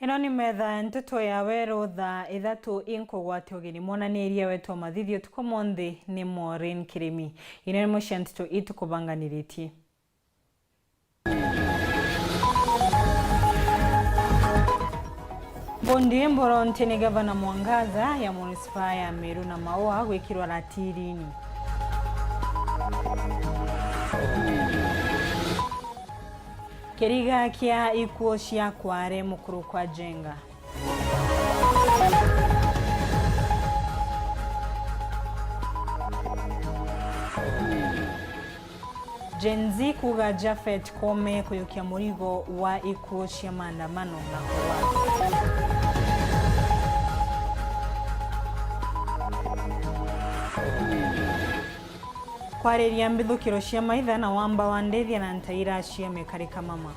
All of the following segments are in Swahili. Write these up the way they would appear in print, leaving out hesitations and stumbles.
Inoni metha ntuto ya weru tha ithatu inkugwati ugini monaniria wetu mathithio tukomonthi ni Maureen Kirimi. Inoni mucia ntuto itukubanganiritie. Bondi Mboronte ni gavana Mwangaza ya munisipa ya Meru na Maua gwikirwa ratirini. Kiriga kia ikuo cia Kware mukuru kwa Jenga. Gen Z kuga Japhet Kome kuyukia murigo wa ikuo cia maandamano na kuwa. Kwareria mbithukiro cia maitha na Wamba wa Ndethia na Ntaira cia mekarika mama.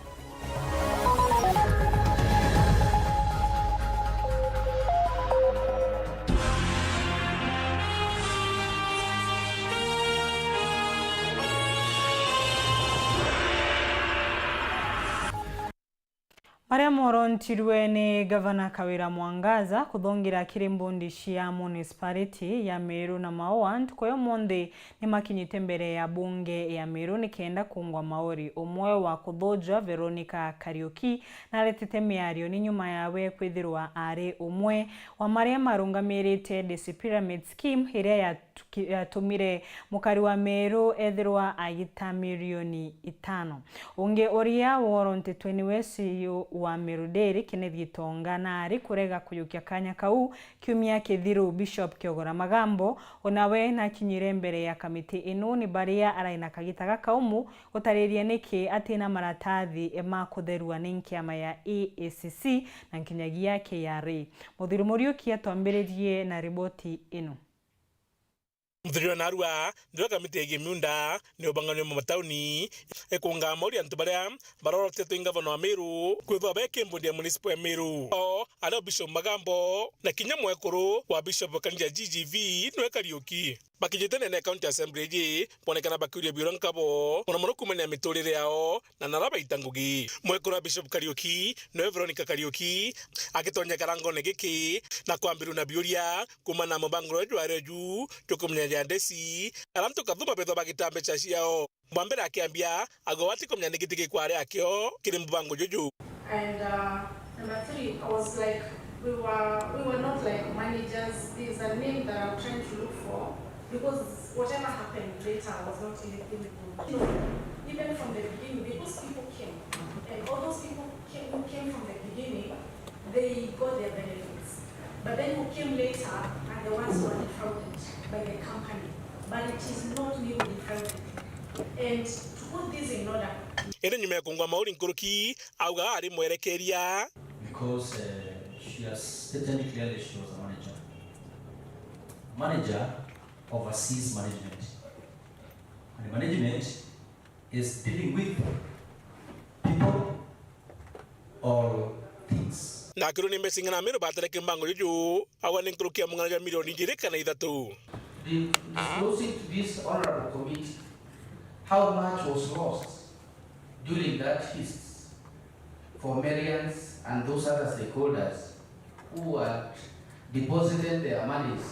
Maria morontirwe ni gavana Kawira Mwangaza kuthongira kirimbundi cia municipality ya Meru na Maua ntukoyo monde ni makinyite mbere ya bunge ya Meru ni kenda kungwa maori umwe wa kuthoja Veronica Kariuki na letete miario ni nyuma yawe kwithirwa ari umwe wa maria marungamirite DC Pyramid Scheme iria yatumire mukari wa Meru ethirwa agita milioni 5 unge oria woronte 20 wesi wa Meru Dairy Kenneth Gitonga na ari kurega kuyukia kanya kau kiumia kithiru Bishop Kiogora Magambo onawe na kinyire mbere ya kamiti ino ni baria araina kagitaga kaumu utariria niki atina maratathi ema kutherua ninkiama ya EACC na nkinyagia KRA. Muthiru Muriuki atwambiririe na riboti ino. Muthiru narua ndira kamiti ya Gimunda ni ubangano mu matauni ekunga mori antu baria barorotete ngavana wa Meru kwithwa beke mbundi ya municipal ya Meru ala Bishop Magambo na kinya mwekuru wa Bishop Kanja GGV no Kariuki bakijitene na county assembly ji ponekana bakuria biro nkabo muno kumenya miturire yao na naraba itangugi mwekuru wa Bishop Kariuki no Veronica Kariuki akitonya karango negiki na kwambiru na biuria kumana mubangro jwa reju tukumenya ya ndesi alamto kathuma betho bagitambe chaciao mwambera akiambia agowati kumenya negitike kware akio kiri mbango jojo. And number 3, I was like, we were not like managers. There's a name that I'm trying to look for because whatever happened later was not anything good. You know, even from the beginning, because people came, and all those people who came from the beginning, they got their benefits. But then who came later are the ones who are defrauded by the company. But it is not me who defrauded. And to put this in order, ene nyume kungwa Maureen Kuruki auga ari mwerekeria because she has stated clearly she was a manager. Manager oversees management, and management is dealing with people or things. Na kiro ni mesingana Meru batareke mbango jojo awani Kuruki amungana milioni jireka na ithatu. Disclosing to this honorable committee how much was lost during that feast for Marians and those other stakeholders who had deposited their monies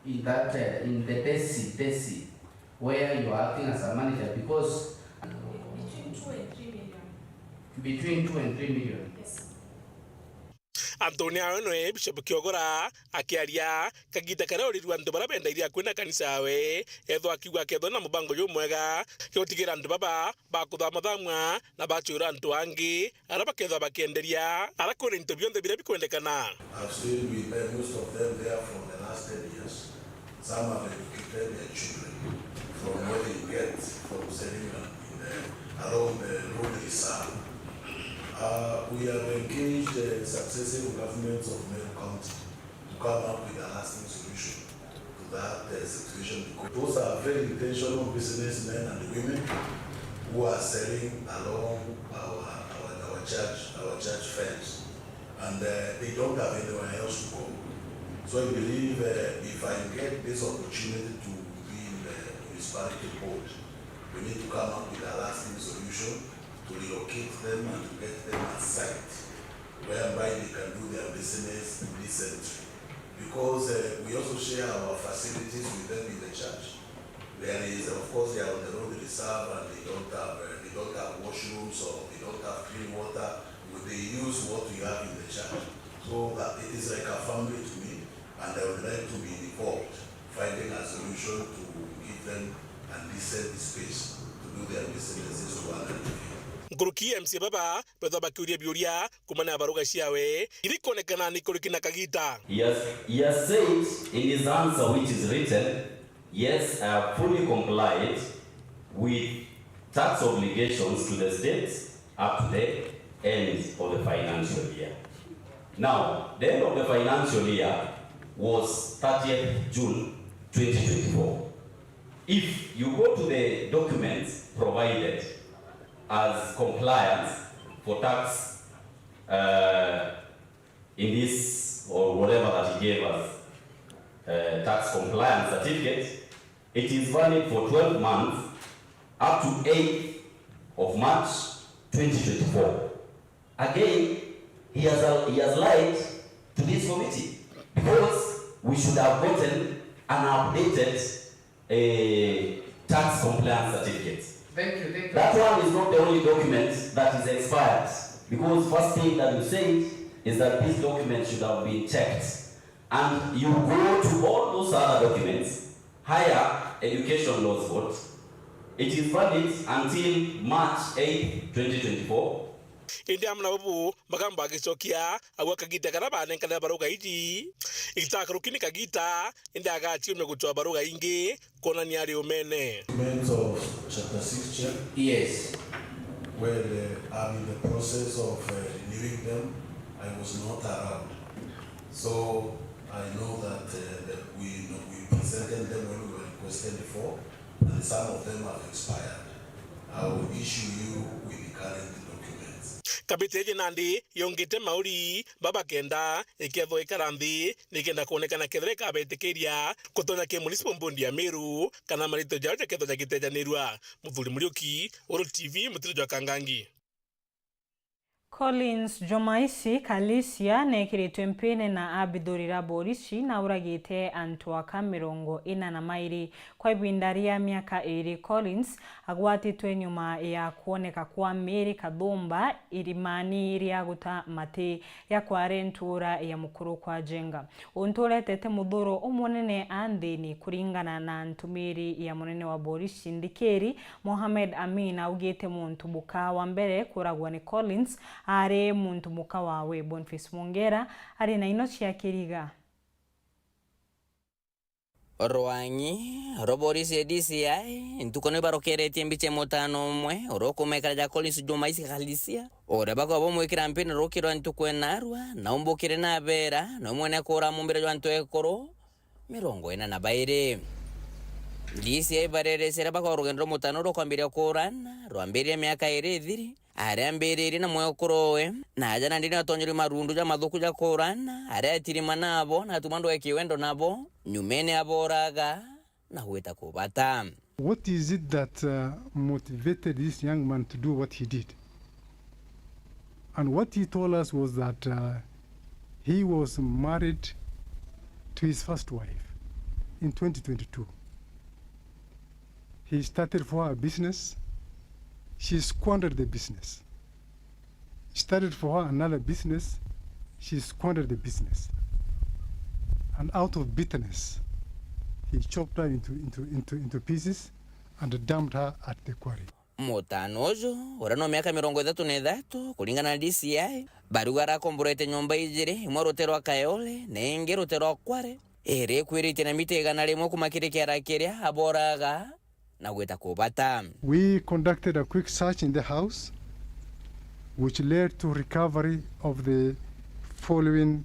in that in the DESI where you are acting as a manager, because between 2 and 3 million. Between 2 and 3 million. Yes. Antonia no Bishop Kiogora akiaria kagita kara uriru antu barabenda iria kwina kanisa we etho akiwa ketho na mubango yo mwega kyotigira antu baba bakuthama thamwa na bachura antu angi araba ketho bakenderia arakore interview nde birabi kwendekana. I've stayed with most of them there for the last 10 years. Some have educated their children from where they get from selling around the road reserve. We have engaged successive governments of Meru County to come up with a lasting solution to that situation. Those are very intentional businessmen and women who are selling along our church fence, and they don't have anywhere else to go. So I believe if I get this opportunity to be in the municipality board, we need to come up with a lasting solution to relocate them and to get them at site whereby they can do their business decently. Because we also share our facilities with them in the church. There is, of course, they are on the road reserve and they don't have washrooms or they don't have clean water. They use what we have in the church. So it is like a family to me, and I would like to be involved, finding a solution to give them a decent space to do their businesses to another. Nguruki MC Baba betho bakiuria biuria kumana baruga ciawe irikonekana ni kurikina kagita. He has said in his answer which is written, yes, I have fully complied with tax obligations to the states up to the end of the financial year. Now, the end of the financial year was 30th June 2024. If you go to the documents provided as compliance for tax in this or whatever that he gave us, tax compliance certificate, it is valid for 12 months up to 8th of March 2024. Again, he has lied to this committee because we should have gotten an updated tax compliance certificate. Thank you. That one is not the only document that is expired, because first thing that you said is that this document should have been checked, and you go to all those other documents. Higher Education Laws Board, it is valid until March 8, 2024. India mnabu magamba agicokia agwa kagita karaba nenkana baruga iji itakirukini kagita india agati umegutwa baruga ingi kona ni ari umene. Documents of chapter 6 chair. Yes. Where I'm in the process of renewing them. I was not around, so I know that we presented them when we were requested before, and some of them have expired. I will issue you with the current documents. Kabiteje nandi yongite mauri baba kenda iketho ikaranthi nikenda kuonekana kethreka betekeria kutonya ke municipal mbondi ya Meru kana marito jaje ketho jakitejanirwa muthuri Muriuki Oro TV mutiro Kangangi. Collins Jomaisi Kalisia nekiritwe mpine na abithurira borici na uragite antu aka 42 kwa ibinda ria miaka 2. Collins agwatitwe nyuma ya kuoneka kwa Mary Kathumba irimani ria guta mati ya kware ntura ya mukuru kwa jenga unturetete muthuro umunene anthini kuringana na ntumiri ya munene wa borici Ndikeri Mohamed Amin augite muntu buka wa mbere kuragwa ni Collins are muntu muka wawe Boniface Mongera ari na ino cia kiriga Rwanyi roborisi DCI ntukone barokeretie mbiche mutano umwe urokumekara ja Collins Jomaisi Kalisia ore bako bomwikira mpene rokirwa ntukwenarwa na umbukire na bera no mwene kora mumbere jwa ntwekoro 42 DCI barere sera bako rugendo mutano rokwambiria kurana rwambiria miaka 2 are mbiriri na moyo kurowe na aja na ndini atonyeri marundu ja mathuku ja kurana are atirima nabo na tumando ekiwendo nabo nyumene aboraga na hueta kubata. What is it that motivated this young man to do what he did? And what he told us was that he was married to his first wife in 2022. He started for her business. She squandered the business. Started for her another business. She squandered the business. And out of bitterness, he chopped her into pieces and dumped her at the quarry. Mutanojo urano miaka 33 kulingana na DCI barugara komborete nyomba ijire imwe roterwa Kayole nenge roterwa Kware ere kwirite na mitegana rimwe kumakirikira kiria aboraga na gweta kubata. We conducted a quick search in the house which led to recovery of the following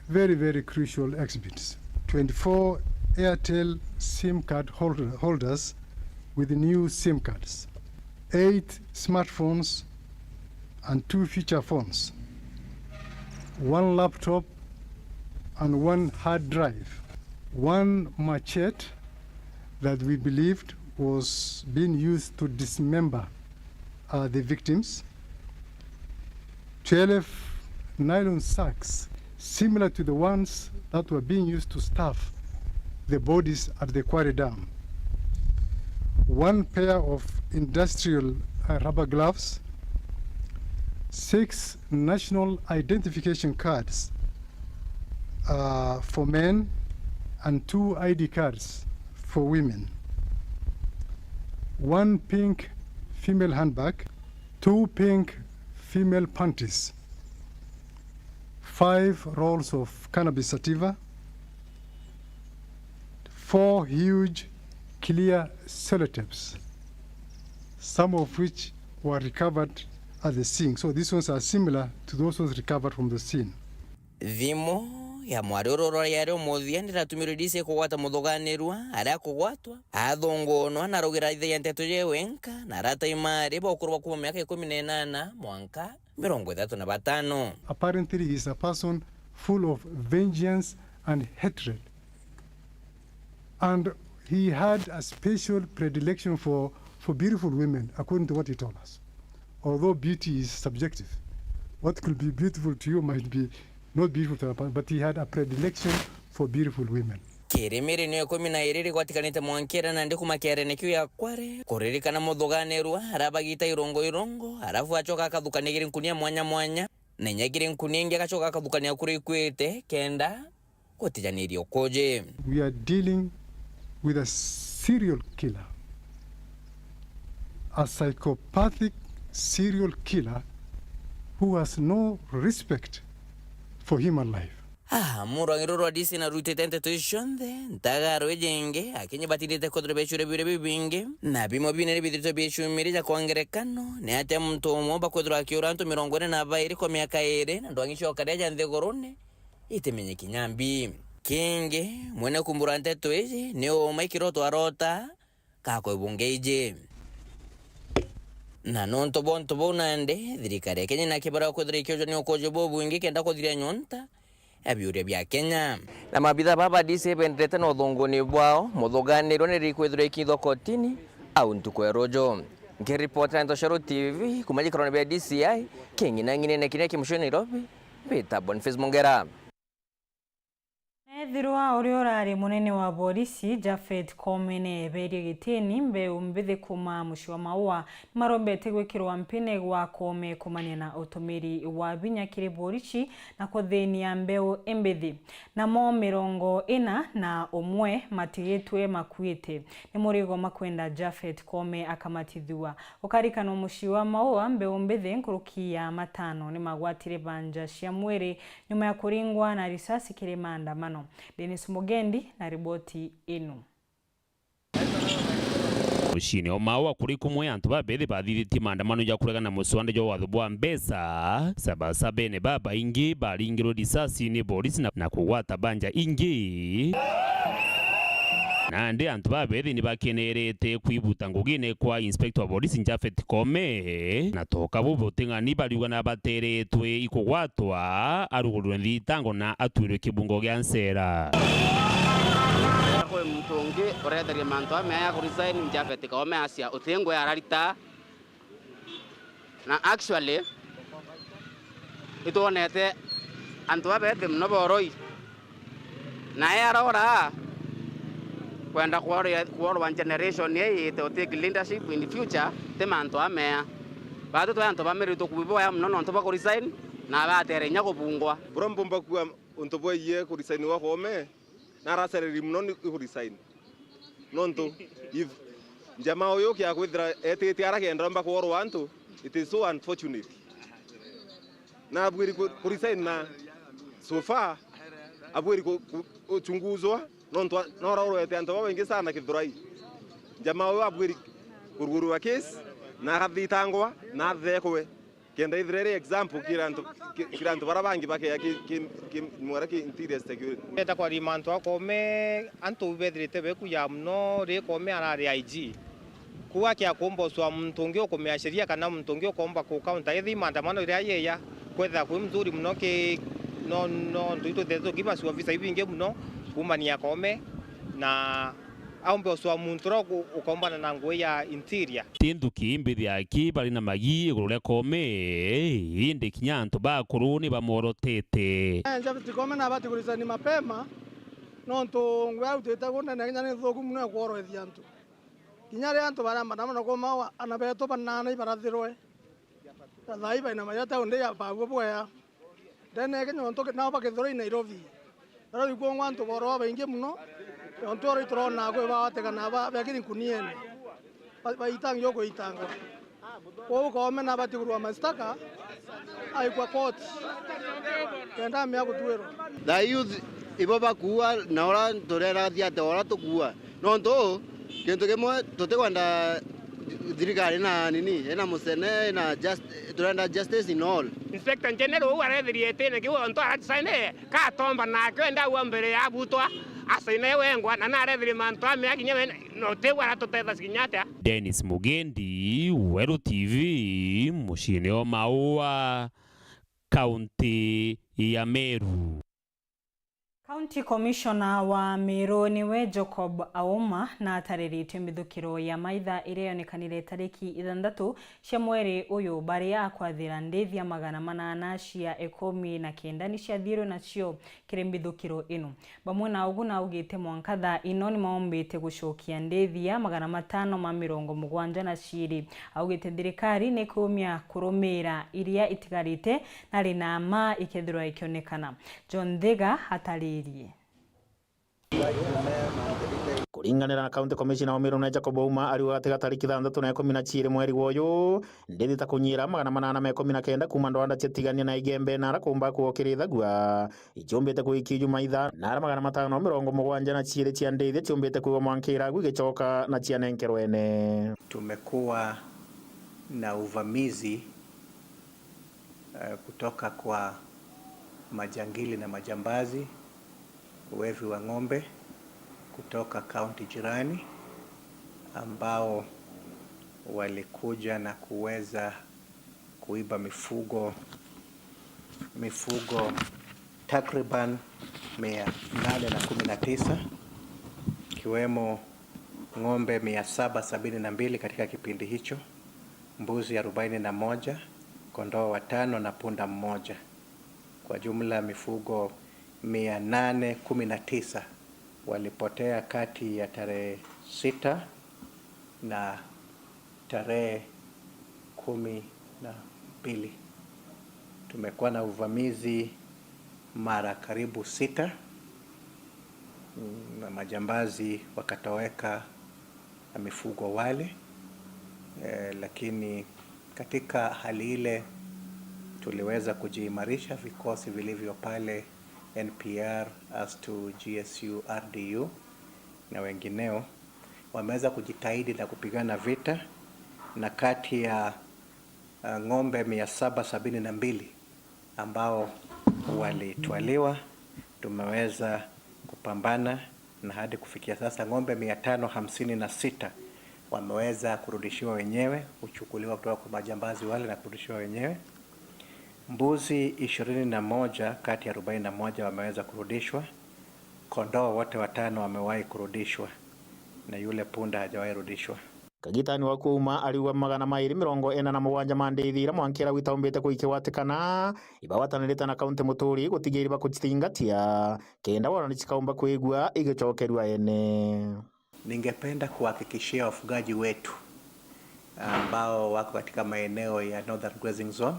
very, very crucial exhibits. 24 Airtel SIM card holders with new SIM cards, 8 smartphones and 2 feature phones, 1 laptop and 1 hard drive, 1 machete that we believed was being used to dismember the victims, 12 nylon sacks similar to the ones that were being used to stuff the bodies at the quarry dam. 1 pair of industrial rubber gloves, 6 national identification cards for men, and 2 ID cards for women. 1 pink female handbag, 2 pink female panties, 5 rolls of cannabis sativa, 4 huge clear sellotapes, some of which were recovered at the scene. So these ones are similar to those ones recovered from the scene. Thimo ya mwarororo yari omuthia ndiratumire dise kugwata muthuganirwa aria kugwatwa athongonwa na rogira ithe ya nteto je wenka na rata imari bokurwa kuma miaka 18 mwanka 35. Apparently he is a person full of vengeance and hatred, and he had a special predilection for beautiful women, according to what he told us. Although beauty is subjective, what could be beautiful to you might be not beautiful to her, but he had a predilection for beautiful women. Kiremere niyo 12 gwatikanite mwankera na ndi kumakere nekyo ya kware kuririkana muthuganirwa arabagita irongo arafu acoka akathukania nkunia mwanya nenyagire nkunia ingi agacoka akathukania kuri ikwite kenda gutijanirio koje. We are dealing with a serial killer, a psychopathic serial killer who has no respect for human life. Murangirorwa disi na rutete tuishonde ntagaro ejenge akenye batirite kodre beshure bire bibinge na bimo binere bidirito bishumire ja kwangerekano ne ate muntu omoba kodra akyoranto 42 kwa miaka 2 na ndwangisho kadeja nthegorone itemenye kinyambi kinge mwene kumbura nteto eje ne o maikiroto arota kako ibungeije na nonto bonto bonande dirikare kenye na kibara kodre kyojo ne okoje bobu ingi kenda kodria nyonta abiure bya Kenya na mabitha baba dise bendete no thongoni bwao muthuganirwo ni rikwithira ikitho kotini au ntukwe rojo ngiripota ndo Sharo TV kumajikana bya DCI kingi na ngine ne kineki mshoni Nairobi Peter Boniface Mongera. Ethirwa uria urari munene wa polisi Japhet Koome eberie gitini mbeu mbithi kuma muci wa Maua marombete gwikirwa mpine gwa Koome kumania na utumiri wa binya kiri polisi na kuthenia mbeu embithi na mo 41 matigitwe makuite ni murigo makwenda Japhet Koome akamatithua ukarikana muci wa Maua mbeu mbithi nkurukia matano ni magwatire banja cia mwiri nyuma ya kuringwa na risasi kiri maandamano. Dennis Mugendi na riboti inu. Mushine o Maua kuri kumwe antu babethi bathithiti maandamano ya kuregana muswande jo wathubwa mbesa sabasabene baba ingi baringiro risasi ni polisi na kugwata banja ingi nande antu babethi ni bakenerete kwibuta ngugine kwa inspector wa polisi Japhet Koome na toka bubutingani bariuga na bateretwe ikugwatwa arugurwe thitango na atwirwe kibungo gya Nsera ko mtonge oretharia mantu amaya ku resign Japhet Koome asia utengwe ararita na actually itonete antu babethi mno boroi na arora kwenda kuorwa generation ye to take leadership in the future te manto amea bado to anto bamerito kubibo ya mno nto bako resign na batere nya kubungwa brombomba kwa onto boye ku resign wa Koome na rasereri mno ku resign nonto if jamaa oyo kya kwithira etete ara kenda mba kuorwa anto it is so unfortunate na abwiri ku resign na so far abwiri ku uchunguzwa nonto nororo ete anto babengi sana kithurai jamaa oyo abwiri kuruguru wa case na gathitangwa na thekwe kenda ithrere example kiranto barabangi bake ya mwara ki interior security eta kwa rimanto Koome anto ubethirite beku ya mno ri Koome arari IG kuwa kya kumboswa mtungi okomea sheria kana mtungi okomba ku counter ithi maandamano ria yeya kwetha kwi mzuri mno ki no nduito thezo kiba su officer ibinge mno kumania Koome na aombe uswa muntu ro ukombana na ngui ya interior tinduki mbithi aki bari na magi igurure kome indi kinyanto bakuru ni bamorotete Japhet Koome na bati kulisani mapema nonto ngwa uteta gona na nyane thoku muno kworo ethiantu kinyare antu baramba na ko mawa anabeto banana ibarathirwe thai baina mayata onde ya bagwo bwaya dene kenyonto na bakethoro Nairobi ro iko ngwanto boro bainge muno onto ro itrona ko batega na ba bakiri kuniene baitang yoko itanga ko Koome na bati kurwa mastaka ai kwa court kenda mya gutwero the youth ibo bakuwa na ora torera thiate ora tukua nonto kintu kimwe tutikwenda thirikari na nini ena musene na just turenda justice in all. Inspector General warethirie tene kiwo onto atsaine ka tomba na kwenda wa mbere ya butwa asaine wengwa na narethirie manto amya kinye no tegwa tutetha sinyata. Dennis Mugendi, Weru TV, mushine o Maua, kaunti ya Meru. County Commissioner wa Meru niwe Jacob Auma na atarĩrĩte mĩthukĩro ya maitha ĩrĩa yonekanire tarĩki 6 cia mweri ũyũ bari ya kwathĩra ndethia 800 cia 19 ni ciathirwo nacio kĩrĩ mĩthukĩro ĩno. Bamwe na ũguo na ugĩte mwankatha ino ni maombĩte gũcokia ndethia 570 na ciĩrĩ. Augĩte thirikari nĩ kũmia kũrũmĩra iria itigarĩte na rĩna ma ikethirwo ikionekana. John Thega hatari kuringanira na County Commissioner wa Meru na Jacob Auma ariwa ati tariki 6 na 12 mweri woyo ndithi ta kunyira 819 kuma ndwanda cetigania na igembe na rakumba kuokirithagua ichombete kuikiju maitha na 570 na ciire cia ndithi chombete kuwa mwankira gicoka na cia nenkerwene. Tumekuwa na uvamizi kutoka kwa majangili na majambazi, wevi wa ng'ombe kutoka kaunti jirani ambao walikuja na kuweza kuiba mifugo takriban 819 kiwemo ng'ombe 772 katika kipindi hicho, mbuzi 41, kondoo 5 na punda 1. Kwa jumla mifugo 819 walipotea kati ya tarehe 6 na tarehe 12. Tumekuwa na uvamizi mara karibu 6 na majambazi wakatoweka na mifugo wale, lakini katika hali ile tuliweza kujiimarisha vikosi vilivyo pale NPR as to GSU, RDU na wengineo wameweza kujitahidi na kupigana vita, na kati ya ng'ombe 772 ambao walitwaliwa tumeweza kupambana, na hadi kufikia sasa ng'ombe 556 wameweza kurudishiwa wenyewe, kuchukuliwa kutoka kwa majambazi wale na kurudishiwa wenyewe. Mbuzi 21 kati ya 41 wameweza kurudishwa. Kondoo wote 5 wamewahi kurudishwa na yule punda hajawahi rudishwa. Kagitani wa Kuuma aliwa 247 mandethira mwankira witaombete kuikiwatikana ibawatanirite na kaunti muturi gutigiriba kutingatia kenda wana chikaomba kuigwa igicokerwa ene. Ningependa kuhakikishia wafugaji wetu ambao wako katika maeneo ya Northern Grazing Zone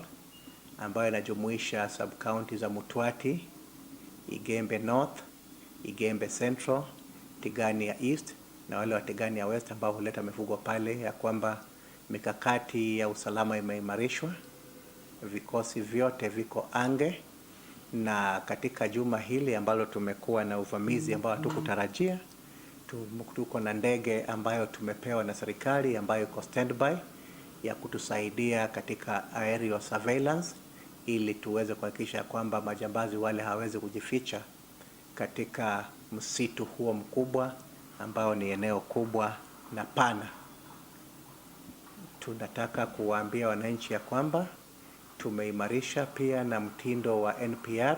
ambayo inajumuisha sub-county za Mutwati, Igembe North, Igembe Central, Tigania East na wale wa Tigania West ambao huleta mifugo pale, ya kwamba mikakati ya usalama imeimarishwa, vikosi vyote viko ange, na katika juma hili ambalo tumekuwa na uvamizi ambao hatukutarajia, tuko na ndege ambayo tumepewa na serikali ambayo iko standby ya kutusaidia katika aerial surveillance ili tuweze kuhakikisha kwamba majambazi wale hawezi kujificha katika msitu huo mkubwa ambao ni eneo kubwa na pana. Tunataka kuwaambia wananchi ya kwamba tumeimarisha pia na mtindo wa NPR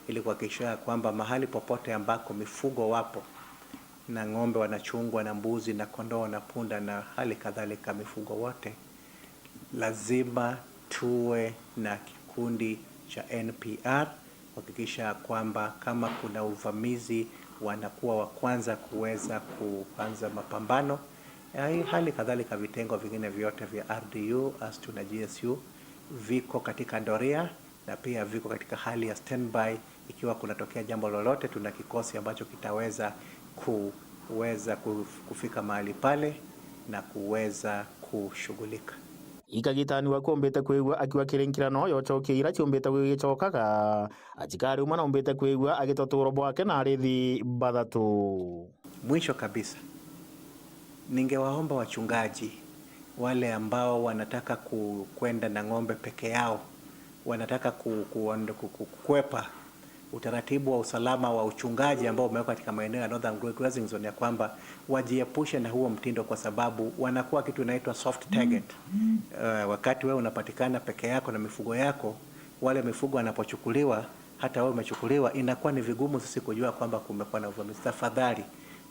ili kuhakikisha kwamba mahali popote ambako mifugo wapo na ng'ombe wanachungwa na mbuzi na kondoo na punda na hali kadhalika mifugo wote, lazima tuwe na kikundi cha NPR kuhakikisha kwamba kama kuna uvamizi wanakuwa wa kwanza kuweza kuanza mapambano. Hali kadhalika vitengo vingine vyote vya RDU, ASTU na GSU viko katika doria na pia viko katika hali ya standby. Ikiwa kunatokea jambo lolote, tuna kikosi ambacho kitaweza kufika mahali pale na kuweza kushughulika. Ikagitaniwa kumbete kwigwa akiwa kirinkirano yo chokira chumbete gichokaga achikari umana umbete kwigwa agitoturo bwake na arithi bathatu. Mwisho kabisa, ningewaomba wachungaji wale ambao wanataka kwenda na ng'ombe peke yao, wanataka kukwepa utaratibu wa usalama wa uchungaji ambao umewekwa katika maeneo ya Northern Grazing Zone, ya kwamba wajiepushe na huo mtindo, kwa sababu wanakuwa kitu inaitwa soft target. Wakati wewe unapatikana peke yako na mifugo yako, wale mifugo wanapochukuliwa, hata wewe umechukuliwa, inakuwa ni vigumu sisi kujua kwamba kumekuwa na uvamizi. Tafadhali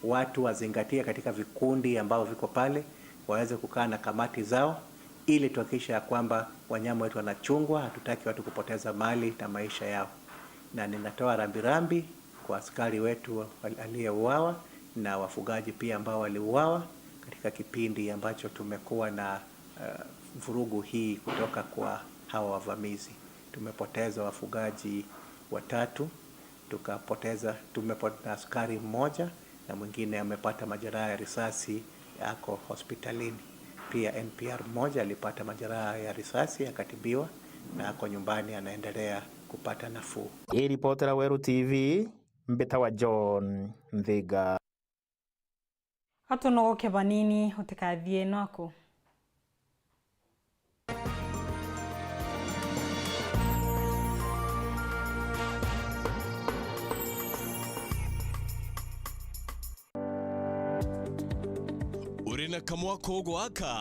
watu wazingatie katika vikundi ambao viko pale, waweze kukaa na kamati zao ili tuhakikisha kwamba wanyama wetu wanachungwa. Hatutaki watu kupoteza mali na maisha yao. Na ninatoa rambirambi kwa askari wetu aliyeuawa na wafugaji pia ambao waliuawa katika kipindi ambacho tumekuwa na vurugu hii kutoka kwa hawa wavamizi. Tumepoteza wafugaji 3, tumepoteza askari mmoja na mwingine amepata majeraha ya risasi, yako hospitalini. Pia NPR mmoja alipata majeraha ya risasi, akatibiwa na ako nyumbani anaendelea kupata nafuu. Ripotera Weru TV, Mbeta wa John Ndhiga. Hatunogoke banini utikathie nako. Urina kamwako gwaka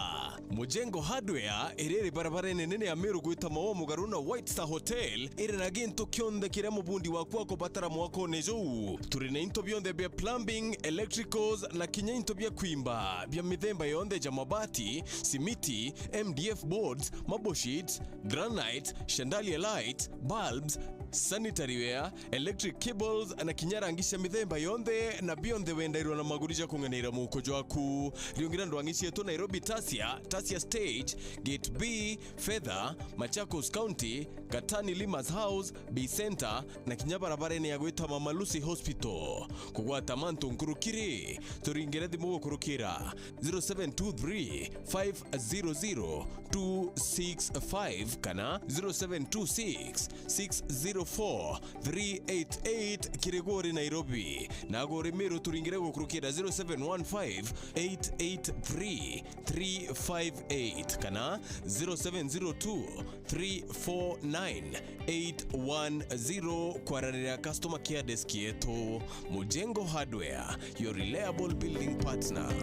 Mujengo Hardware irere barabara nene ya Meru gwita mawo mugaruna White Star Hotel ire na ginto kionde kire mubundi wakwa ko batara mwako nejo turi na into bionde bya plumbing, electricals na kinya into bya kwimba bya mithemba yonde ja mabati, simiti, MDF boards, mabo sheets, granite, chandelier light, bulbs, sanitary ware, electric cables na kinyarangisha mithemba yonde na bionde wendairwa na magurija kunganira muko jwaku riongira ndwangicie to Nairobi Tasia Stage, Gate B, Feather, Machakos County, Katani Limas House, B Center, na kinyabarabara ya gwita Mama Lucy Hospital. Kugwata manto nkurukiri, turingere thimu kurukira 0723 500 265 kana 0726 604 388 Kirigori Nairobi. Na gore Meru turingere kurukira 0715 883 358 kana 0702 349 810 kwa customer care desk yetu. Mujengo Hardware, your reliable building partner.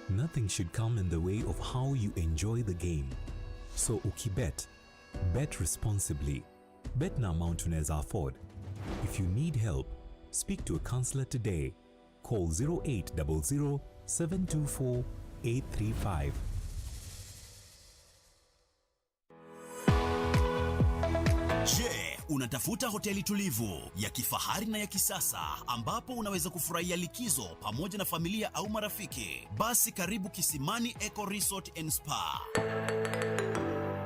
Nothing should come in the way of how you enjoy the game. So ukibet, bet responsibly. Bet na amount unaweza afford. If you need help, speak to a counselor today. Call 0800 724 835. Unatafuta hoteli tulivu ya kifahari na ya kisasa ambapo unaweza kufurahia likizo pamoja na familia au marafiki? Basi karibu Kisimani Eco Resort and Spa.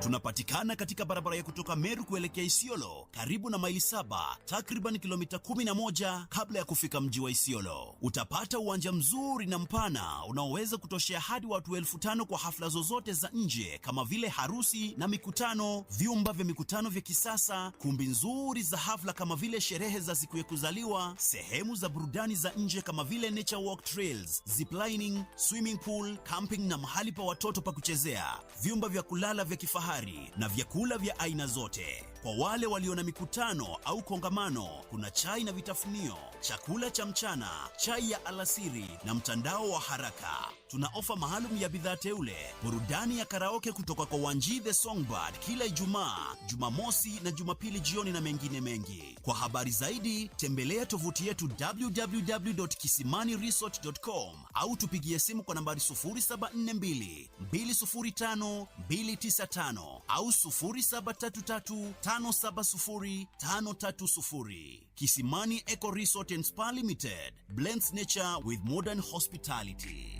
Tunapatikana katika barabara ya kutoka Meru kuelekea Isiolo, karibu na maili 7, takriban kilomita 11 kabla ya kufika mji wa Isiolo. Utapata uwanja mzuri na mpana unaoweza kutoshea hadi watu 5,000 kwa hafla zozote za nje kama vile harusi na mikutano, vyumba vya mikutano vya kisasa, kumbi nzuri za hafla kama vile sherehe za siku ya kuzaliwa, sehemu za burudani za nje kama vile nature walk trails, ziplining, swimming pool, camping na mahali pa watoto pa kuchezea, vyumba vya kulala vya kifahari na vyakula vya aina zote. Kwa wale walio na mikutano au kongamano, kuna chai na vitafunio, chakula cha mchana, chai ya alasiri na mtandao wa haraka. Tuna ofa maalum ya bidhaa teule, burudani ya karaoke kutoka kwa Wanji the Songbird kila Ijumaa, Jumamosi na Jumapili jioni na mengine mengi. Kwa habari zaidi, tembelea tovuti yetu www.kisimaniresort.com au tupigie simu kwa nambari 0742 205 295 au 0733 570 530. Kisimani Eco Resort and Spa Limited blends nature with modern hospitality.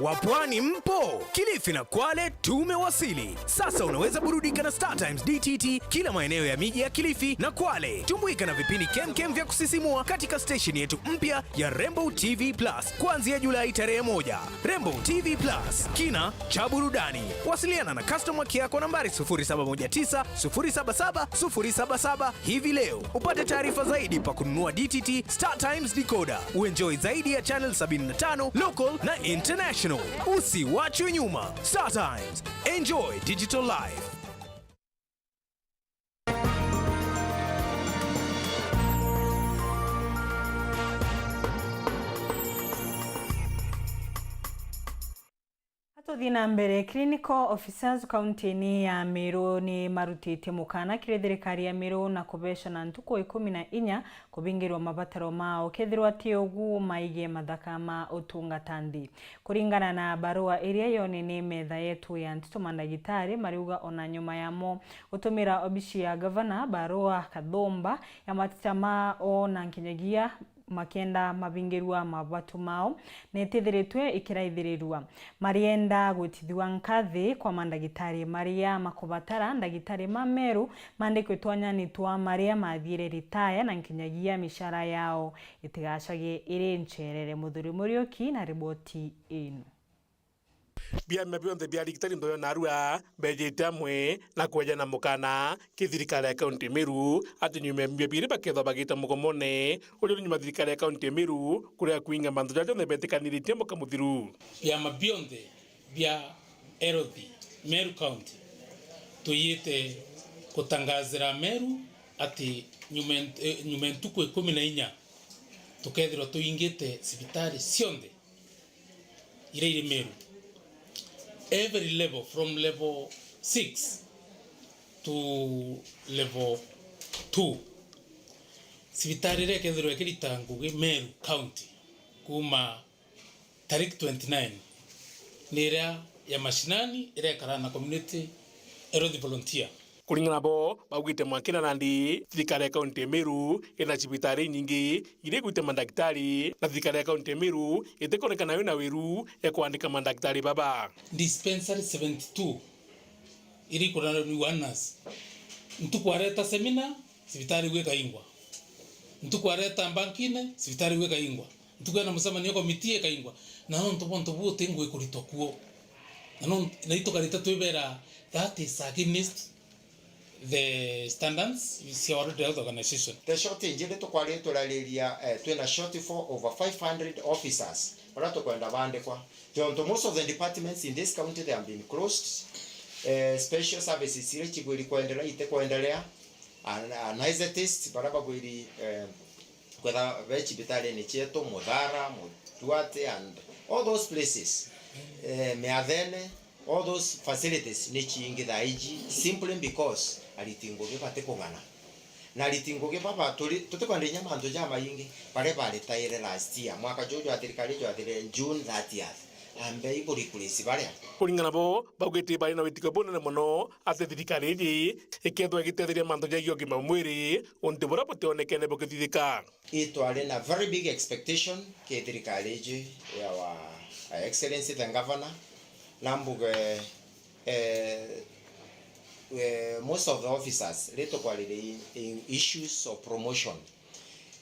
Wapwani mpo? Kilifi na Kwale tumewasili. Sasa unaweza burudika na Star Times DTT kila maeneo ya miji ya Kilifi na Kwale. Tumbuika na vipindi kemkem vya kusisimua katika station yetu mpya ya Rainbow TV Plus kuanzia Julai tarehe 1. Rainbow TV Plus, kina cha burudani. Wasiliana na customer care kwa nambari 0719 077 077 hivi leo. Upate taarifa zaidi pa kununua DTT Star Times decoder. Uenjoy zaidi ya channel 75 local na international. Usiwachwe nyuma. Star Times. Enjoy digital life. Tuthina mbere clinical officers county ya Meru ni marutite mukana kire thirikari ya Meru na kubesha na ntuko 14 kubingirwa mabataro mao kethirwa tiogu maige mathaka ma utungatanthi kuringana na barua area yone ni metha yetu ya ntito mandagitari mariuga ona nyuma yamo utumira obishi ya governor barua kathomba ya matitama ona nkinyagia makenda mabingirwa mabatu mao netithiritwe ikiraithirirwa marienda gwitithwa nkathi kwa mandagitari maria makubatara ndagitari ma Meru mandikwitwanya nitwa maria mathire retire na nkinyagia mishara yao itigacage iri ncherere muthuri Murioki na riboti inu bia mabionde bia ligitari ndoyo narua bejete amwe na kweja na mukana kithirikari ya kaunti Meru ati nyume mbiri baketho bagita mugomone uri nyuma thirikari ya kaunti Meru kuria kuinga mandu jajo ne betekaniritie mukamuthiru bia mabionde bia erothi Meru County tuyite kutangazira Meru ati nyume ntuko 14 tukethirwa tuingite sibitari cionde ire Meru. Every level, from level 6 to level 2. Sibitari reke dhuru ekirita ngugi Meru County kuma tarik 29 nira ya mashinani irekara na community erothi volunteer. Kuringana bo baugite mwakina nandi thirikari ya kaunti Meru ina sibitari nyingi ire gwite mandagitari na thirikari ya kaunti Meru itekonekana na wiru ya kuandika mandagitari baba dispensary 72 iri kuna ni wanas ntukwareta semina sibitari weka ingwa ntukwareta bankine sibitari weka ingwa ntukana musama ni komiti eka ingwa na nto bote ngwe kuritokuo na itokarita twibera that is against the standards is your health organization. The shortage ile tukwale tulaleria twena shortfall over 500 officers. Bara tukwenda bande kwa. Most of the departments in this county they have been closed. Special services ile chigwili kuendelea ite kuendelea. Anaize test baraba gwili kwenda vechi bitale ni cheto Mudhara, Mutuate and all those places. Meadhene all those facilities ni chingi daiji simply because alitingoge pate kongana na alitingoge papa tutikwande nyamanzo jama yingi pale pale taire last year mwaka jojo atirikali jo atire June 30th ambe iburi polisi baria kuringana bo baugite bari na witiko bunene muno ate thirikari iri ikethwa igitetheria mantu jagio gima mwiri unti bura butionekene bukithithika. Itware na very big expectation ke thirikari iji ya wa excellency the governor nambuge most of the officers leto kwalire in issues of promotion.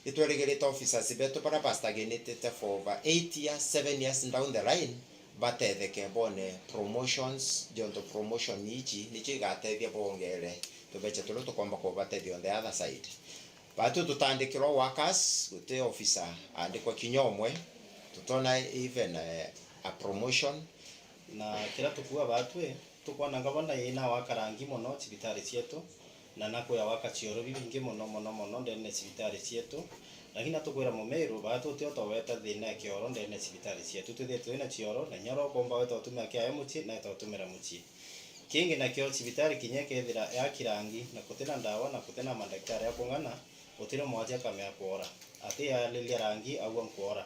Itweregerete officers beto para pastagenete for over 8 years 7 years down the line batetheke bone promotions jonto promotion iji nichi gatethia bongere tubeche tuloto kwamba ko batethi on the other side batu tutandikirwa workers gute officer andikwa kinyomwe tutona even a promotion na kila tukua batwe tukwana ngabona yina wakarangi muno cibitari cietu na nako ya wakacioro bibingi muno ndene cibitari cietu lakini atukwira mumeru batu tioto weta thina kioro ndene cibitari cietu tuthetwe na cioro na nyoro komba weta utumia kia muci na eta utumira muci kingi na kio cibitari kinyeke thira ya kirangi na kutena ndawa na kutena madaktari ya kungana utire mwaje kama ya kuora ati ya lilia rangi au kuora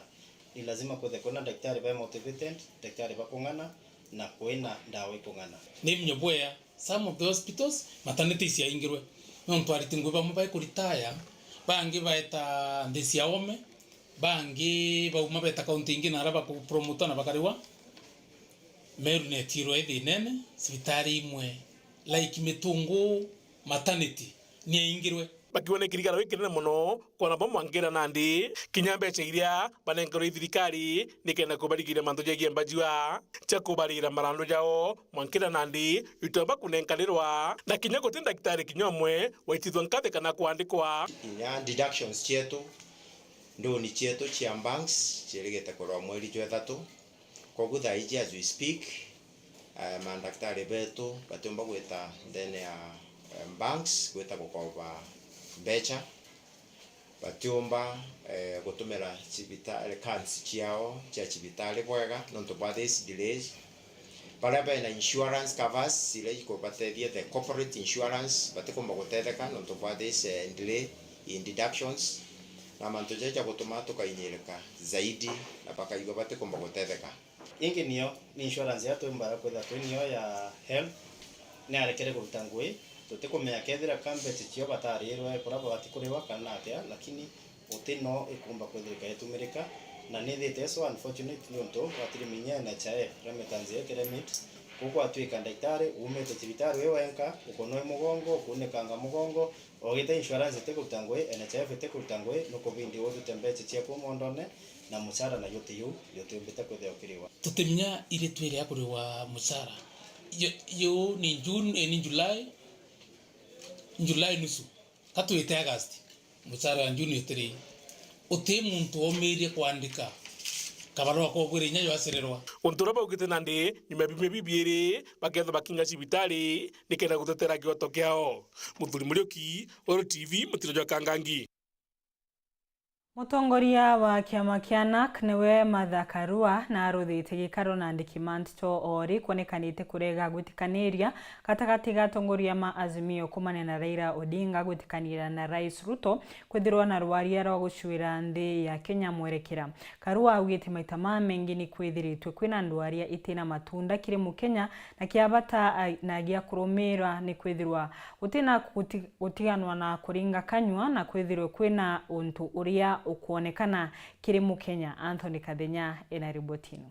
ni lazima kuna daktari ba motivated daktari ba kungana na kuena ndawa ikungana ni mnyobwea some of the hospitals maternity cia ingirwe no ntwariti ngwe bamu bai kuritaya bangi baeta ndisia ome bangi bauma beta county ingi na raba ku promoter na bakariwa meru ne tiro ethi nene sibitari imwe like mitungu maternity ni ingirwe bakione kirigara wikirene muno kona bo mwangira nandi kinyambe cheiria banenkoro thirikari nikenda kubarigire mantu jegie mbajua cha kubarira marando jao mwankira nandi itomba kunenkanirwa na kinyago tinda daktari kinyomwe waitithwa nkathe kana kuandikwa inya deductions chietu ndo ni chietu chia banks chiregete korwa mweri jwa 3 kogutha iji as we speak mandaktari betu batomba gweta then ya banks gweta kukoba becha batiomba gutumira cibitari cards ciao cia cibitari bwega nonto bwa this delays baraba na insurance covers ile iko batethia the corporate insurance batikomba gutetheka nonto bwa this delay in deductions na manto jaja gutuma tukainyereka zaidi na paka igo batikomba gutetheka ingi niyo ni insurance ya tumbara kwetha twinio ya health ni arekere gutangwe tutekomea kethira kambeti cio batarirwe kurabo batikuriwa kana atia lakini utino ikumba kwethirika yetumirika na nithite so unfortunately onto watiriminya na chae remittance remit kuko atwika daktari umete cibitari we wenka ukonoe mugongo kunekanga mugongo ogite insurance tekutangwe NHIF tekutangwe no kobindi wodu tembeche cia kumondone na musara na yote mbita kutheokiriwa tutiminya ile twire ya kuriwa musara yo ni June ni July nusu katu ite August musara wa June 3 uti muntu omerie kwandika kabarwa ko gwire nyayo asererwa unturaba ugite nandi nyuma bibiri baketho bakinga cibitari nikenda gutetera kioto kiao muthuri Murioki Oro TV mutiro Kangangi. Mutongoria wa kiama kia NARC niwe Martha Karua na aruthite gikaro na andiki manto ori kuonekanite kurega gwitikaniria gatagati ga atongoria ma Azimio kumane na Raila Odinga gwitikanira na Rais Ruto kwithirwa na rwaria rwa gucuira nthi ya Kenya mwerekera. Karua augite maita mengi ni kwithiritwe kwina ndwaria itina matunda kiri mu Kenya na kiabata na gia kurumira ni kwithirwa utina gutiganwa na kuringa kanywa na kwithirwe kwina untu uria ukuonekana kiri mu Kenya. Anthony Kadenya ena ribotino.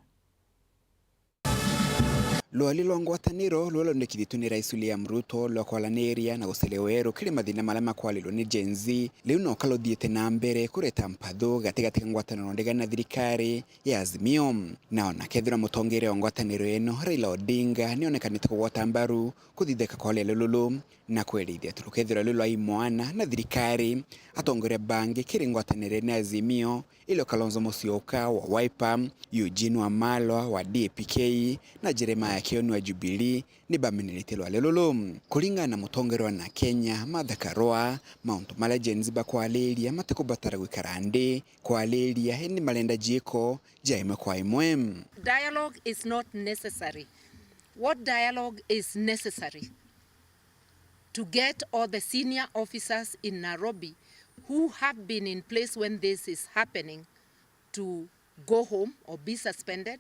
Lwali lwa ngwataniro lwalonekithitwe ni Rais William Ruto lwa kwalaniria na gucelewerwo kiri mathina maria makwalirwo ni Gen Z riu no kalothiete na mbere kureta mpatho gatigati ka ngwataniro ndega na thirikari ya Azimio na ona kethira mutongere wa ngwataniro eno Raila Odinga ni onekanite kugwata mbaru kuthitheka kwa lelulu na kwerithia turukethira lulwa imwana na thirikari atongoria bangi kiri ngwataniro ni Azimio ilo Kalonzo Musyoka wa Wiper, Eugene Wamalwa wa DAP-K na Jeremiah Kioni wa Jubilee ni bamenerete lwa lelulu kuringana na mutongero na Kenya Martha Karua Mount Mala Gen Z bakwaleria matikubatara gwikarande kwaleria ni malenda jiko jaime kwa imwe. Dialogue is not necessary. What dialogue is necessary? To get all the senior officers in Nairobi who have been in place when this is happening to go home or be suspended,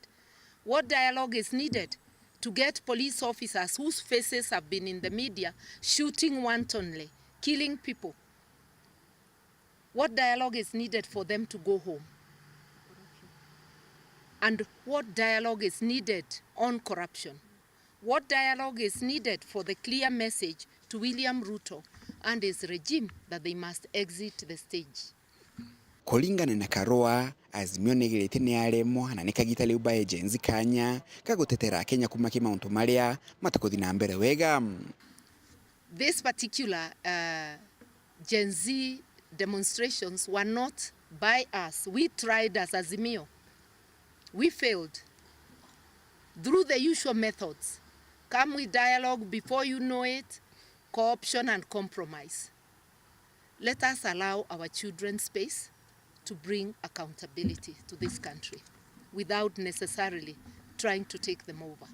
What dialogue is needed to get police officers whose faces have been in the media shooting wantonly, killing people? What dialogue is needed for them to go home? And what dialogue is needed on corruption? What dialogue is needed for the clear message to William Ruto and his regime that they must exit the stage? Kulingana na Karua, Azimio negirite ni aremwa na nikagita liu ba agency kanya kagutetera Kenya kumaki mauntu maria matakuthi na mbere wega. This particular Gen Z demonstrations were not by us. We tried as Azimio. We failed. Through the usual methods. Come with dialogue before you know it, co-option and compromise. Let us allow our children space to bring accountability to this country without necessarily trying to take them over.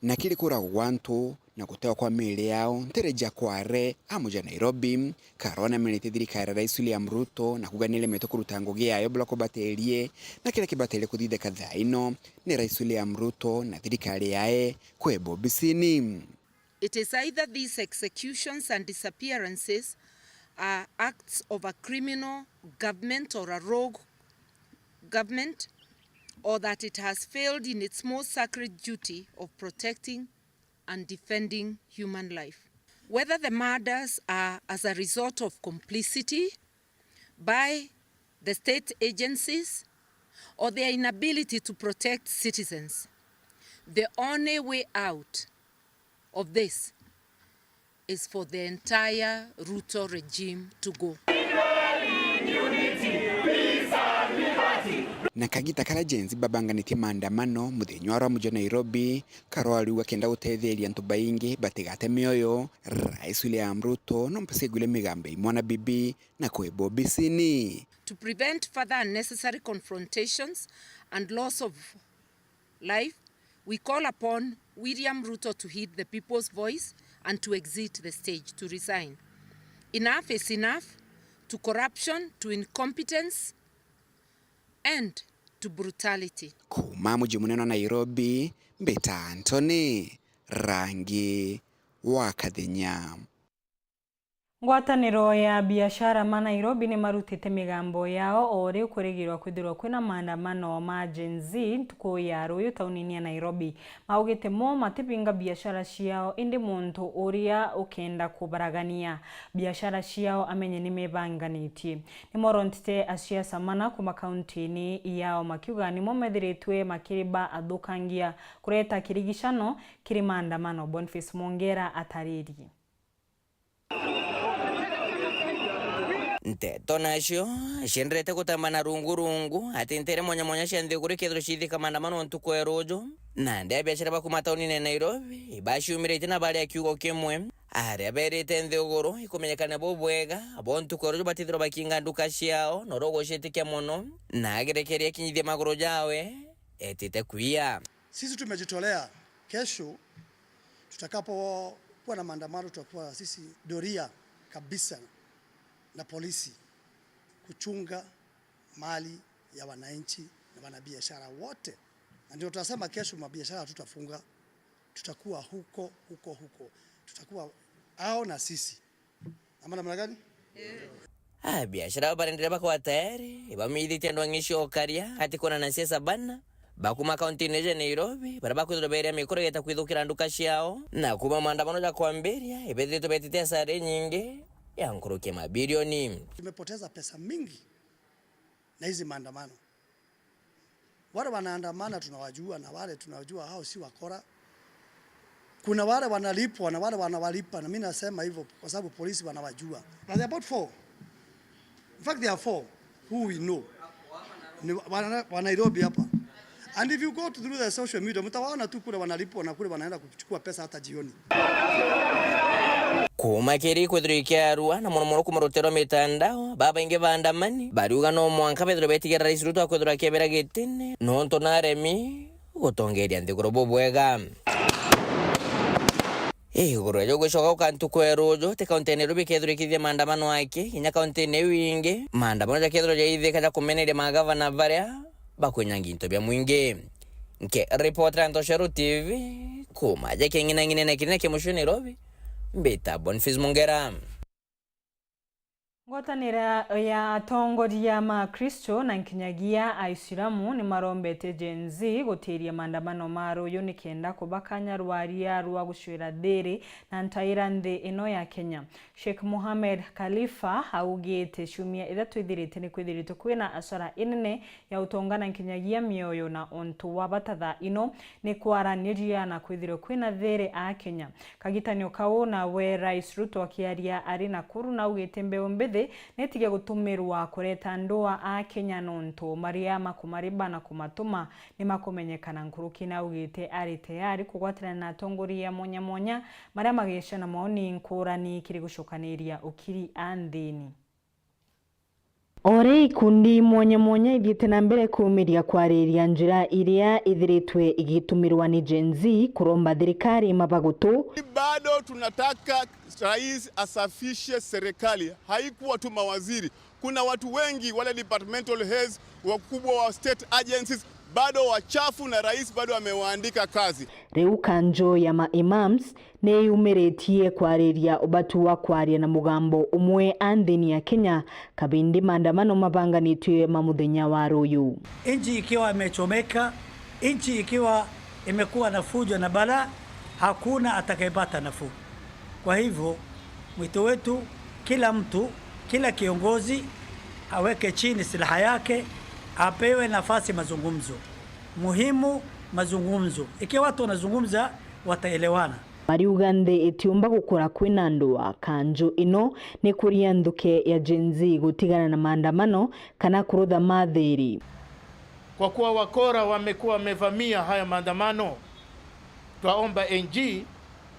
Na kili kura wantu na kutewa kwa mili yao ntereja kware amuja Nairobi Karona menete thirikari Rais William Ruto na kuganile meto kuruta ngugi yayo bloko baterie na kile kibaterie kuthide kadhaa ino ni Rais William Ruto na thirikari yae kwebo bisini. It is either these executions and disappearances are acts of a criminal government or a rogue government, or that it has failed in its most sacred duty of protecting and defending human life. Whether the murders are as a result of complicity by the state agencies or their inability to protect citizens, the only way out of this is for the entire Ruto regime to go. Na kagita kala jenzi babanganiti maandamano muthinyo ara mujo Nairobi Karua riu akenda gutetheria antu baingi batigate mioyo Rais William Ruto no mpesegule migambe imwana bibi na kwebo bisini. To prevent further unnecessary confrontations and loss of life, we call upon William Ruto to heed the people's voice and to exit the stage, to resign. Enough is enough to corruption, to incompetence, and to brutality. Kuma muji muneno Nairobi, Mbeta Anthony, Rangi wa Kathenya. Ngwataniro ya biashara ma Nairobi ni marutite migambo yao ori ukurigirwa kwithirwa kwina maandamano ma Gen Z tuko ya ruyu taunini ya Nairobi. Maugite mo matipinga biashara ciao indi muntu uria ukenda kubaragania biashara ciao amenye ni mebanganitie. Ni morontite asiasa mana kuma kauntini yao makiuga ni momethiritwe makiriba athukangia kureta kirigishano kiri maandamano. Boniface Mongera atariri. Nteto nacio shenrete kutamana rungu ati ntere monya shende kuri kedro shidi kamandamano ntuko erojo na ndia biashara bakumatauni ne Nairobi ibashiumire na bali akiugo kimwe ari aberete ndogoro ikumenyekana bobwega abontu korojo batithiro bakinga nduka ciao norogo shetike mono na agerekeria kinyithia magoro jawe etite kuia. Sisi tumejitolea kesho tutakapo kuwa na maandamano tutakuwa sisi doria kabisa na polisi kuchunga mali ya wananchi na wanabiashara wote. Na ndio tunasema kesho mabiashara tutafunga, tutakuwa huko. Tutakuwa hao na sisi. Ama namna gani? Biashara barendera bakwa tayari bamidi tendo ngisho karia ati kuna na siasa bana bakuma county neje Nairobi baraba kuzoberia mikoro yeta kwithukira nduka ciao na kuma maandamano ya kwamberia ibethito betite sare nyingi ya nkuruke mabilioni. Tumepoteza pesa mingi na hizi maandamano. Wale wanaandamana tunawajua na wale tunawajua hao si wakora. Kuna wale wanalipwa na wale wanawalipa, na mimi nasema hivyo kwa sababu polisi wanawajua. But they are about 4. In fact they are 4 who we know. Ni wa Nairobi hapa. And if you go through the social media mtawaona tu kule wanalipwa na kule wanaenda kuchukua pesa hata jioni. Kuma kiri kwithirikia Arua na mono kumarutero mitandao baba inge bandamani bariuga no mwanka Pedro betigira Rais Ruto akwithira kebera gitene no ntona remi gutongeria nthiguro bobwega. Iguru yo gushoka ukantu kwerojo te kaunti Nairobi kethurikithia maandamano ake inya kaunti ne wingi maandamano ya kethuro ya ithe kaja kumeneria magavana baria bakunyangi into bya mwingi Nke reporter Ntosheru TV kuma jake ngine na kinene kemushoni Nairobi mbita Boniface Mungera. Ngwatanira ya atongoria ma Kristo na nkinyagia Aisilamu ni marombete Gen Z gutiria maandamano maro yo nikenda kubakanya rwaria rwa gushwira thiri na ntaira nthi ino ya Kenya. Sheikh Mohamed Khalifa augite shumia ithatu ithirite ni kwithirite kwina asara inene ya utongana nkinyagia mioyo na ontu wa batatha ino ni kwaraniria na kwithirwe kwina thiri a Kenya. Kagitanio kau na we Rais Ruto akiaria ari Nakuru na augite mbeo mbithi netige gutumirwa kureta ndoa a Kenya nonto maria makumariba na kumatuma ni makumenyekana nkuruki na ugite ari tayari kugwatira na atongoria monya maria magesha na maoni nkurani kiri gushukaniria ukiri andini. Ore ikundi monya igite na mbere kumiria kwariria njira iria ithiritwe igitumirwa ni Gen Z kuromba thirikari mabagutu. Bado tunataka rais asafishe serikali, haikuwa tu mawaziri. Kuna watu wengi wale departmental heads wakubwa wa state agencies bado wachafu na rais bado amewaandika kazi. Riu kanjo ya maimams ne yumeretie kwariria ubatu wa kwaria na mugambo umwe andini ya Kenya kabindi maandamano mabanganitwe mamuthenya wa ruyu. Inchi ikiwa imechomeka, inchi ikiwa imekuwa na fujo na bala, hakuna atakayepata nafuu. Kwa hivyo mwito wetu, kila mtu, kila kiongozi aweke chini silaha yake, apewe nafasi mazungumzo. Muhimu mazungumzo. Ikiwa watu wanazungumza wataelewana. Mari Ugande itiumba gukora kwina ndoa kanjo ino ni kuria nduke ya Gen Z gutigana na maandamano kana kurutha mathiri. Kwa kuwa wakora wamekuwa wamevamia haya maandamano, twaomba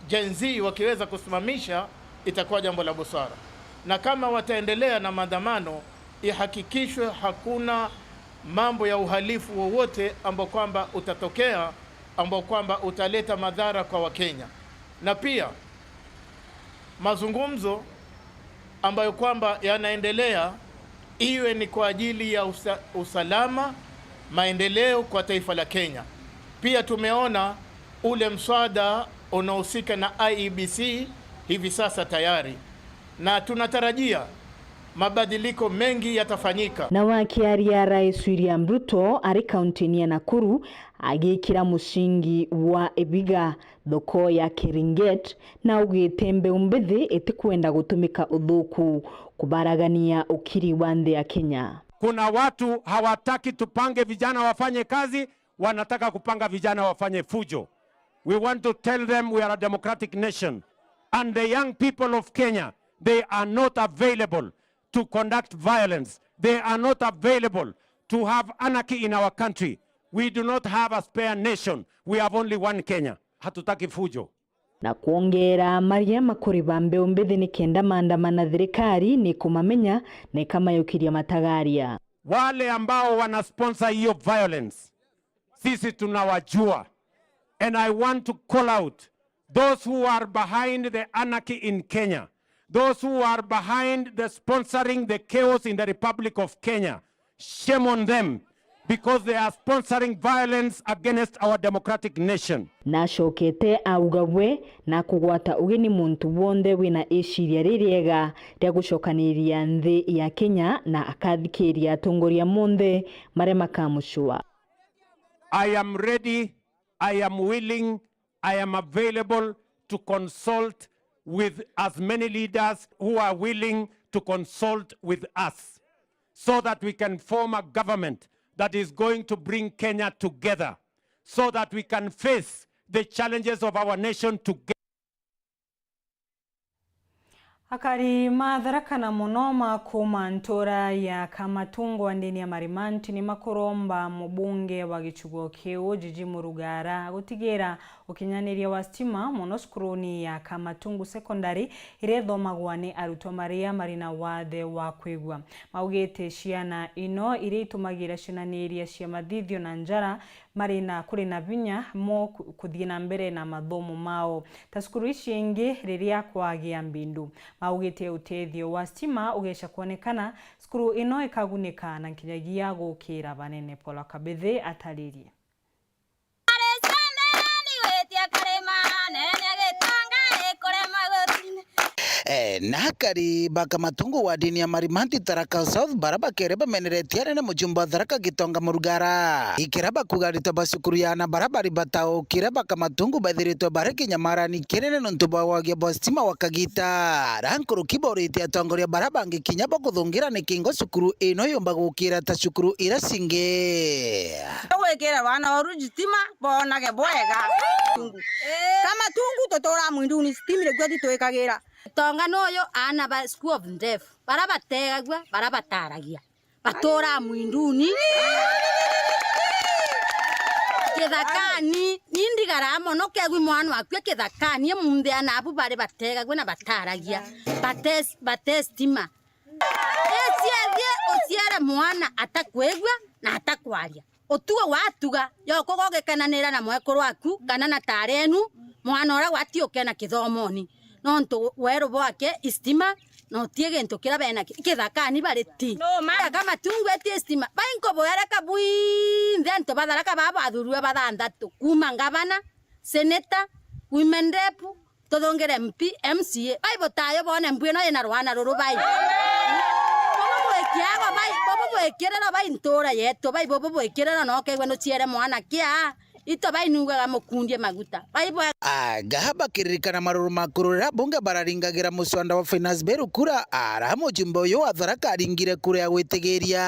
Gen Z wakiweza kusimamisha itakuwa jambo la busara. Na kama wataendelea na maandamano, ihakikishwe hakuna mambo ya uhalifu wowote ambao kwamba utatokea, ambao kwamba utaleta madhara kwa Wakenya. Na pia mazungumzo ambayo kwamba yanaendelea iwe ni kwa ajili ya usalama, maendeleo kwa taifa la Kenya. Pia tumeona ule mswada unaohusika na IEBC hivi sasa tayari, na tunatarajia mabadiliko mengi yatafanyika. Na wakiaria Rais William Ruto ari kaunti ya Nakuru agikira mushingi wa ebiga thoko ya Keringet na ugitembe umbithi itikwenda gutumika uthuku kubaragania ukiri wa nthi ya Kenya. Kuna watu hawataki tupange vijana wafanye kazi, wanataka kupanga vijana wafanye fujo. We want to tell them we are a democratic nation, and the young people of Kenya, they are not available to conduct violence. They are not available to have anarchy in our country. We do not have a spare nation. We have only one Kenya. Hatutaki fujo. Na kuongera maria makuriba mbeu mbithi ni kenda maandamana thirikari ni kumamenya ni kama yukiria matagaria. Wale ambao wana sponsor hiyo violence, sisi tunawajua. And I want to call out those who are behind the anarchy in Kenya. Those who are behind the sponsoring the chaos in the Republic of Kenya. Shame on them, because they are sponsoring violence against our democratic nation. Nashokete augawe na kugwata ugeni muntu wonde wina eciria ririega ria gucokaniria nthi ya Kenya na akathikiria atongoria monthe maria makamushua. I am ready, I am willing, I am available to consult with as many leaders who are willing to consult with us, so that we can form a government that is going to bring Kenya together, so that we can face the challenges of our nation together. Akari madharakana monoma kuma ntora ya Kamatungo ndini ya Marimanti ni makuromba mubunge wa gichugo kiu Jiji Murugara gutigera ukinyaniria wa stima monoskroni ya Kamatungu Secondary iretho magwane aruto maria marina wathe wa kwigwa maugete ciana ino iri itumagira cinaniria cia mathithio na njara marina kuri na vinya mo kuthina mbere na mathomo mao tasukuru ici ingi riria kwagia mbindu maugite utethio wa stima ugesha kuonekana skuru ino ikagunika na kinyagia gukira banene Paul Kabethi ataririe. Nakari baka matungu wa dini ya Marimanti Tharaka South baraba kereba meneretiare na mujumba Tharaka Gitonga Murugara ikiraba kugarito basukuru yana baraba ribatao kireba kamatungu badhirito bareki nyamara ni kerene nontuba wage bostima wakagita rankuru kiboriti atongoria baraba ngikinyaba kuthungira ni kingo sukuru ino yomba gukira ta sukuru irasinge wekera wana orujitima bonage bwega kama tungu totora mwinduni stimire gwati twekagira tonga noyo ana ba school of deaf baraba tegagwa baraba taragia batora mwinduni kithakani nindigara mono kegwi mwana wakwe kithakani munde anabu bare bategagwa na bataragia batestima esiethie ociara mwana atakwegwa na atakwaria otuga watuga yoko gogekananira na mwekuru waku kana na tarenu mwana ora watiokena kithomoni nonto wero bwake istima no tiege ntokira bena kithakani bareti no mara kama tungu eti istima bainko boyara kabui ndento badara kababa adurua badandatu kuma ngabana seneta women rep todongere MP MCA baibo tayo bone mbweno ina rwana ruru bai kiago bai bobo ekera bai ntora yeto bai bobo ekera no ke gweno chiere mwana kia ito bai nuga mukundie maguta bai bo gahaba kiririkana maruru makurura bunge bararingagira muswanda wa finance beru kura aramo jimbo yo Tharaka aringire kure ya gwitigiria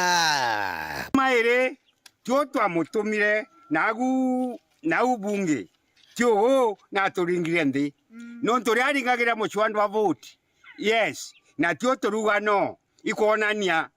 maire tyo amutumire nagu bunge tyo na turingire ndi no turi aringagira muswanda wa vote yes na tyo turuga no ikonania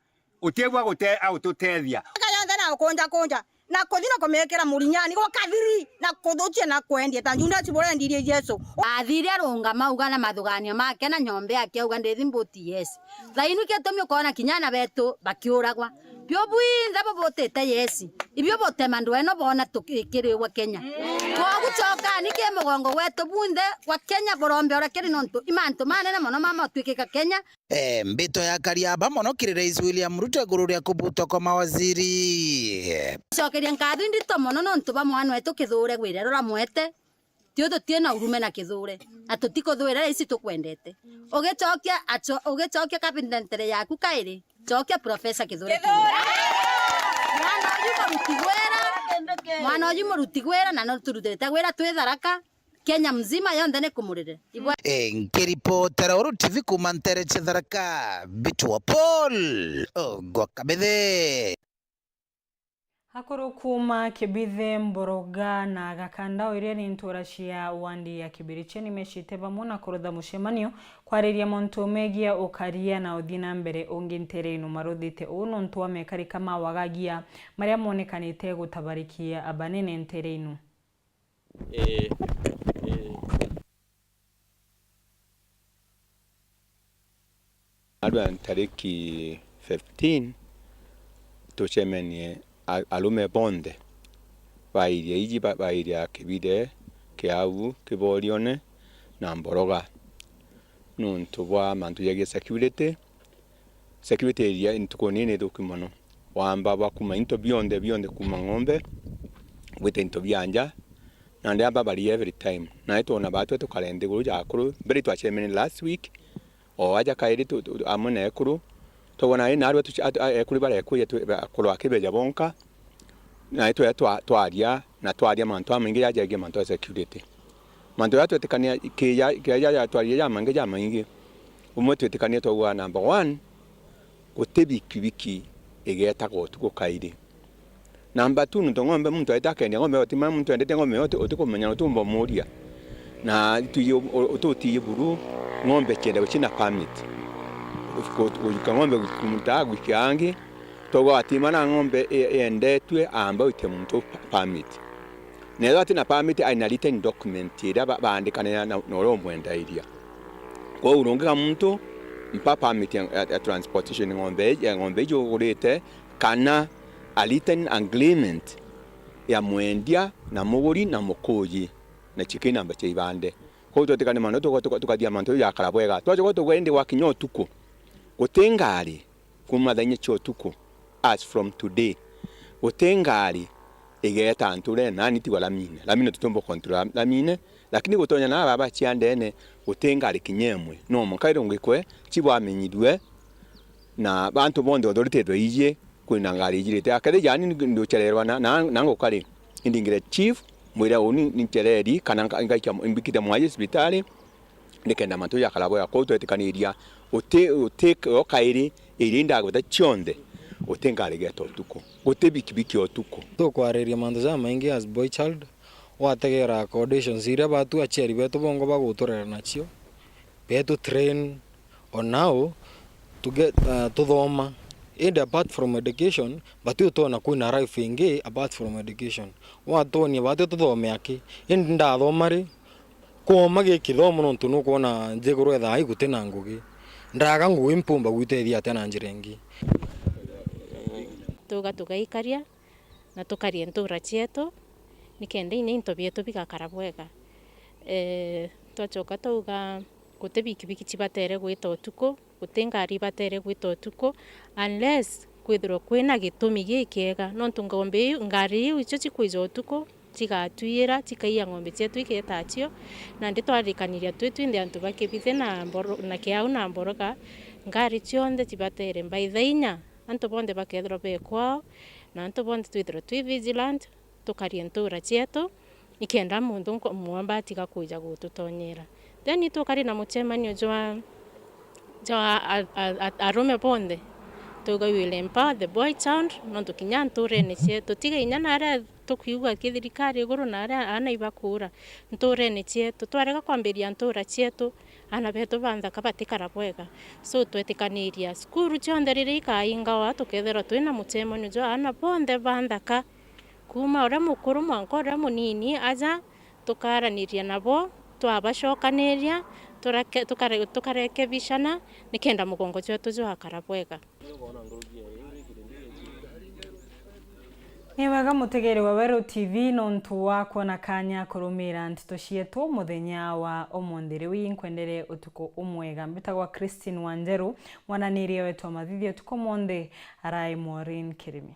utebwa gute autotethia kayanda na konja na kodina komekera murinyani go kadiri na kodoche na kwendia tanjunda chibora ndirie Yesu athire arunga mauga na mathuganio make na nyombe yake uga ndithi mbuti yes thainu ke tomio kona kinyana betu bakiuragwa byo bwinza bobotete yes ibyo botema ndweno bona tukikiri wa Kenya twagucoka nike mugongo wetu bunde wa Kenya borombe ora kiri nonto imanto manene mono mama twikika Kenya mbito ya kariaba mono kiri Rais William Ruto gururia kubuto kwa mawaziri cokeria nkathu ndito mono nonto ba mwana wetu kithure gwire rora mwete tiodo tiena urume na kithure atutiko thwira isi tukwendete ugecokia kabindentere yaku kairi cokia professor kithure mwana oyu murutigwera na no turutete gwera twi Tharaka Kenya mzima yonde ne kumurire ngiripotera uru TV kumantere cha Tharaka Bitwa Paul gwakabethe Hakuru kuma kibithe mboroga na gakanda iria ni nturashia wandi ya kibiricheni meshiteba muna kurutha mushemanio kwariria montu megia ukaria na uthina mbere ungintere inu maruthite uno ntu amekari kama wagagia maria monekanite gutabarikia abanene ntere inu Adwa tariki 15 tuchemenie alume bonde bairia iji bairia kibide kiavu kiborione na mboroga nuntu bwa mantu yage security iria intukonene dokimono wamba bakuma into bionde kuma ngombe wete into byanja na ndamba bali every time na ito na batu tukalende guru jakuru beri twachemene last week o aja kairi tu amone ekuru tobona ina arwa tu ekuri bare ekuye tu akolo akibeja bonka na ito ya twaria mantu amingi yaje mantu ya security mantu ya twetekania ya twaria ya mange ya maingi umwe twetekania twa number 1 gutebiki egeta gotuko kairi number 2 ntongombe muntu aitakenia ngombe otima muntu endete ngombe yote otikomenya utumbo muria na tuti buru ngombe kende uchina permit ngombe kumutagu kyangi togo atimana ngombe endetwe amba ute muntu permit nero atina permit aina written document ira baandikana na noromwenda iria kwa urongeka muntu mpa permit ya transportation ngombe jo urete kana a written agreement ya mwendia na muguri na mukoyi na chikina mbache ibande ko tutekane mano tukadia manto ya karabwega twaje ko gwende wakinyo tuko gutengari kumathanye cho tuko as from today gutengari igeta anture nani tiwa lamine tutombo control lamine lakini gutonya na baba chiandene utenga kinyemwe no mukairo ngikwe chibwamenyidwe na bantu bondo odorite ije kwina ngari ijirite akade jani ndochererwa nango kale indingire chief mwira uni ninchereri kana ngaika imbikite mwaje hospitali nikenda mantu ya kalabo ya koto etikaniria ote okairi irinda gota chonde otengare geto tuko gutebikibiki otuko to kwareria mantu za maingi as boy child wategera conditions ira batu acheri betu bongo bagutorera nacio betu train on now to get to thoma and apart from education batu tona kuna life ingi apart from education watoni batu to thome aki inda thomari ko mage kithomo no tunu kona njegoro etha igutena ngugi ndaga ngugi mpumba gwitethia tena njirengi tugaikaria na tukaria ntura cietu nikende ine into bietu bigakara bwega twachoka tuga gute bikibiki chibatere gwita utuko gutengari batere gwita utuko unless kwithirwo kwina gitumi gikiega no ngombe ngari icio chikwiza utuko chigatwira chikaiya ngombe cietu iketacio na nditwarikaniria twitwinde antu bakibithe na mboro na kiau na mboroga ngari cionde chibatere mbaithainya antu bonde bakethro bekwao na antu bonde twithirwo twi vigilant tukaria ntura cietu ikenda mundu mwamba tiga kuja gututonyera then tukari na muchemanio jwa arume bonde tuga will empower the boy child no tukinya nture ni cietu tiga inya nara tukiuga kithirikari iguru nara ana ibakura nture ni cietu twarega kwambiria ntura cietu ana betu bantha kabatikara bwega so twetikaniria skuru chonde riri kainga wa tukethera twina muchemanio jwa ana bonde banthaka kuma ora mukuru mwanko ora munini aja tukaraniria nabo twabacokaniria tukarekebishana nikenda mugongo cwetu jwakara bwega Ni wega mutegere wa Wero TV nontu wa kuona kanya kurumira ntito cietu muthenya wa omondere wi nkwendere utuko umwega mbitagwa Christine Wanjeru mwananirie wetu mathithio tuko monde arai Maureen Kirimi.